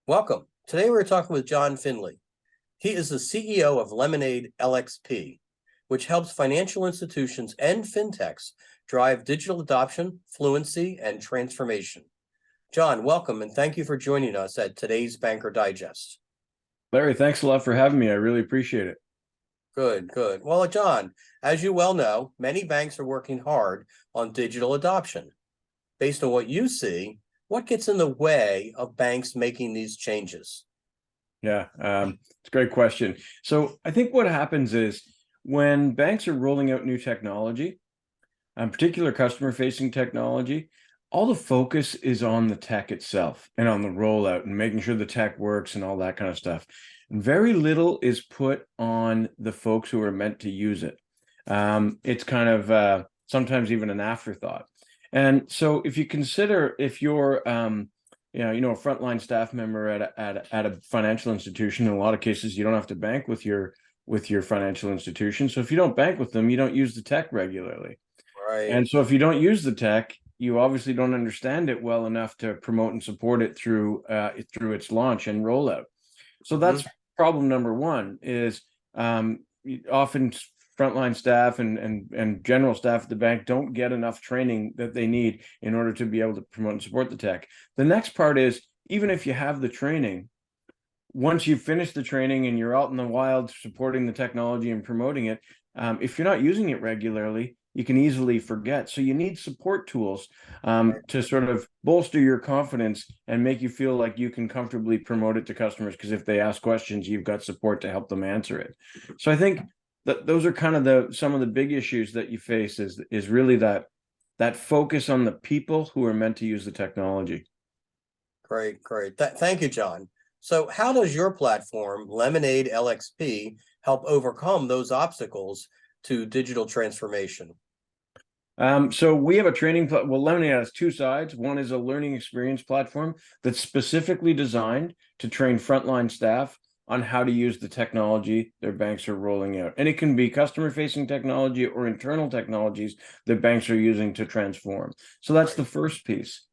Welcome. Today we're talking with John Findlay. He is the CEO of Lemonade LXP, which helps financial institutions and fintechs drive digital adoption, fluency, and transformation. John, welcome, and thank you for joining us at today's Banker Digest. Larry, thanks a lot for having me. I really appreciate it. Good, good. Well, John, as you well know, many banks are working hard on digital adoption. Based on what you see, what gets in the way of banks making these changes? Yeah, it's a great question. So I think what happens is when banks are rolling out new technology, particular customer-facing technology, all the focus is on the tech itself and on the rollout and making sure the tech works and all that kind of stuff. Very little is put on the folks who are meant to use it. It's kind of sometimes even an afterthought. And so if you consider if you're a frontline staff member at a financial institution, in a lot of cases you don't have to bank with your financial institution. So if you don't bank with them, you don't use the tech regularly. Right. And so if you don't use the tech, you obviously don't understand it well enough to promote and support it through its launch and rollout. So that's problem number one is often frontline staff and general staff at the bank don't get enough training that they need in order to be able to promote and support the tech. The next part is, even if you have the training, once you've finished the training and you're out in the wild supporting the technology and promoting it, if you're not using it regularly, you can easily forget. So you need support tools to sort of bolster your confidence and make you feel like you can comfortably promote it to customers, because if they ask questions, you've got support to help them answer it. So I think that those are kind of some of the big issues that you face is really that focus on the people who are meant to use the technology. Great, great. Thank you, John. So how does your platform, Lemonade LXP, help overcome those obstacles to digital transformation? So we have a training, Lemonade has two sides. One is a learning experience platform that's specifically designed to train frontline staff on how to use the technology their banks are rolling out. And it can be customer-facing technology or internal technologies that banks are using to transform. So that's the first piece.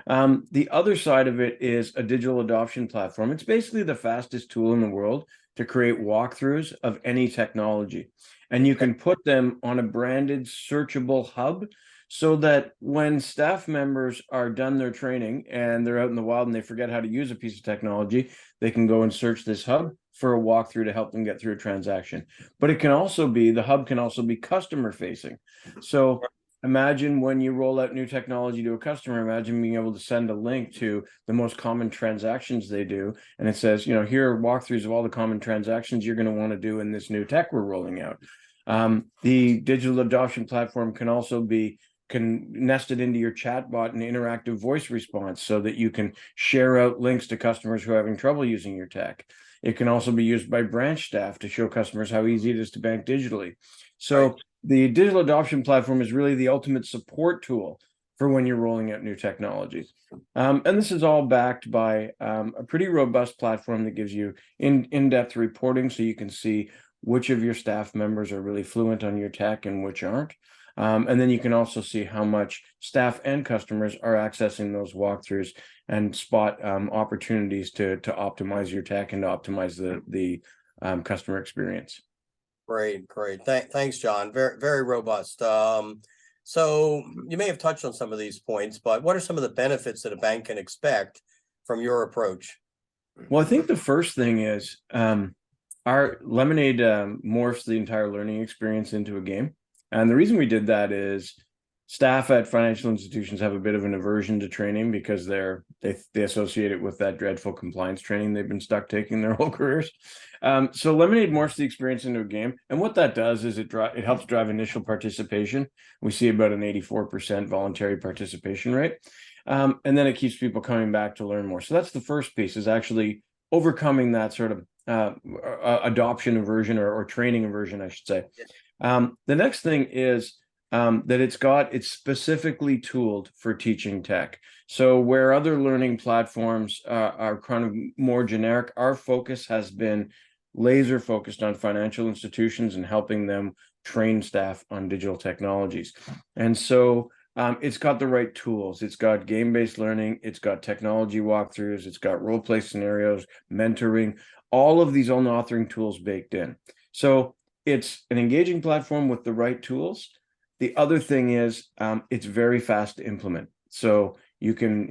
The other side of it is a digital adoption platform. It's basically the fastest tool in the world to create walkthroughs of any technology. And you can put them on a branded searchable hub so that when staff members are done their training and they're out in the wild and they forget how to use a piece of technology, they can go and search this hub for a walkthrough to help them get through a transaction. But the hub can also be customer facing. So imagine when you roll out new technology to a customer, imagine being able to send a link to the most common transactions they do. And it says, here are walkthroughs of all the common transactions you're going to want to do in this new tech we're rolling out. The digital adoption platform can also be nested into your chatbot and interactive voice response so that you can share out links to customers who are having trouble using your tech. It can also be used by branch staff to show customers how easy it is to bank digitally. So the digital adoption platform is really the ultimate support tool for when you're rolling out new technologies. And this is all backed by a pretty robust platform that gives you in-depth reporting so you can see which of your staff members are really fluent on your tech and which aren't. And then you can also see how much staff and customers are accessing those walkthroughs and spot opportunities to optimize your tech and to optimize the customer experience. Great, great. Thanks, John. Very, very robust. So you may have touched on some of these points, but what are some of the benefits that a bank can expect from your approach? Well, I think the first thing is our Lemonade morphs the entire learning experience into a game. And the reason we did that is staff at financial institutions have a bit of an aversion to training because they associate it with that dreadful compliance training they've been stuck taking their whole careers. So Lemonade morphs the experience into a game. And what that does is it helps drive initial participation. We see about an 84% voluntary participation rate. And then it keeps people coming back to learn more. So that's the first piece, is actually overcoming that sort of adoption aversion or training aversion, I should say. The next thing is that it's specifically tooled for teaching tech. So where other learning platforms are kind of more generic, our focus has been laser focused on financial institutions and helping them train staff on digital technologies. And so It's got the right tools. It's got game-based learning. It's got technology walkthroughs. It's got role-play scenarios, mentoring, all of these own authoring tools baked in. So it's an engaging platform with the right tools. The other thing is it's very fast to implement. So you can,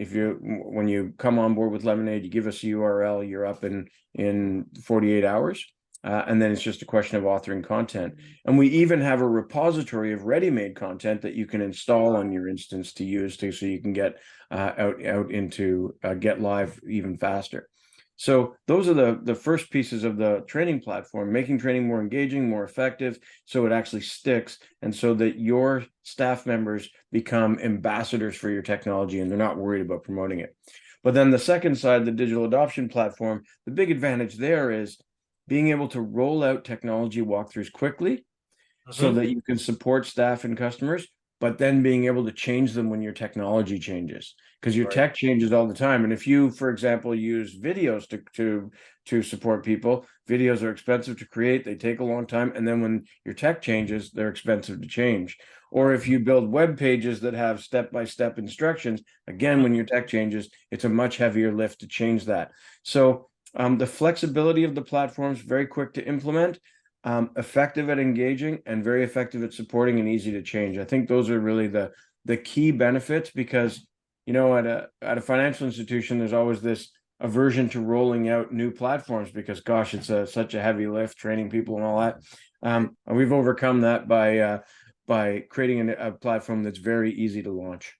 when you come on board with Lemonade, you give us a URL, you're up in 48 hours. And then it's just a question of authoring content. And we even have a repository of ready-made content that you can install on your instance to use so you can get out into get live even faster. So those are the first pieces of the training platform, making training more engaging, more effective, so it actually sticks, and so that your staff members become ambassadors for your technology and they're not worried about promoting it. But then the second side, the digital adoption platform, the big advantage there is being able to roll out technology walkthroughs quickly so that you can support staff and customers, but then being able to change them when your technology changes, because your tech changes all the time. And if you, for example, use videos to support people, videos are expensive to create, they take a long time, and then when your tech changes, they're expensive to change. Or if you build web pages that have step-by-step instructions, again, when your tech changes, it's a much heavier lift to change that. So the flexibility of the platform is very quick to implement, effective at engaging, and very effective at supporting, and easy to change. I think those are really the key benefits, because at a financial institution, there's always this aversion to rolling out new platforms because, gosh, it's such a heavy lift, training people and all that. And we've overcome that by creating a platform that's very easy to launch.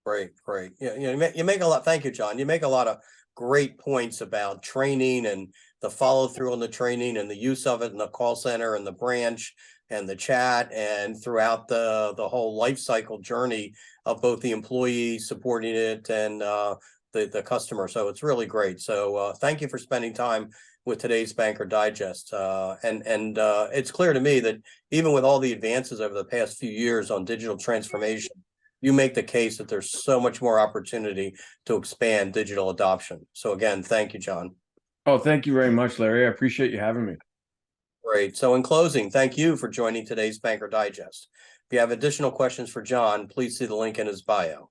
Great. Yeah, you make a lot. Thank you, John. You make a lot of great points about training and the follow through on the training and the use of it in the call center and the branch and the chat and throughout the whole life cycle journey of both the employee supporting it and the customer. So it's really great. So thank you for spending time with today's Banker Digest. And it's clear to me that even with all the advances over the past few years on digital transformation, you make the case that there's so much more opportunity to expand digital adoption. So again, thank you, John. Oh, thank you very much, Larry. I appreciate you having me. Great. So in closing, thank you for joining today's Banker Digest. If you have additional questions for John, please see the link in his bio.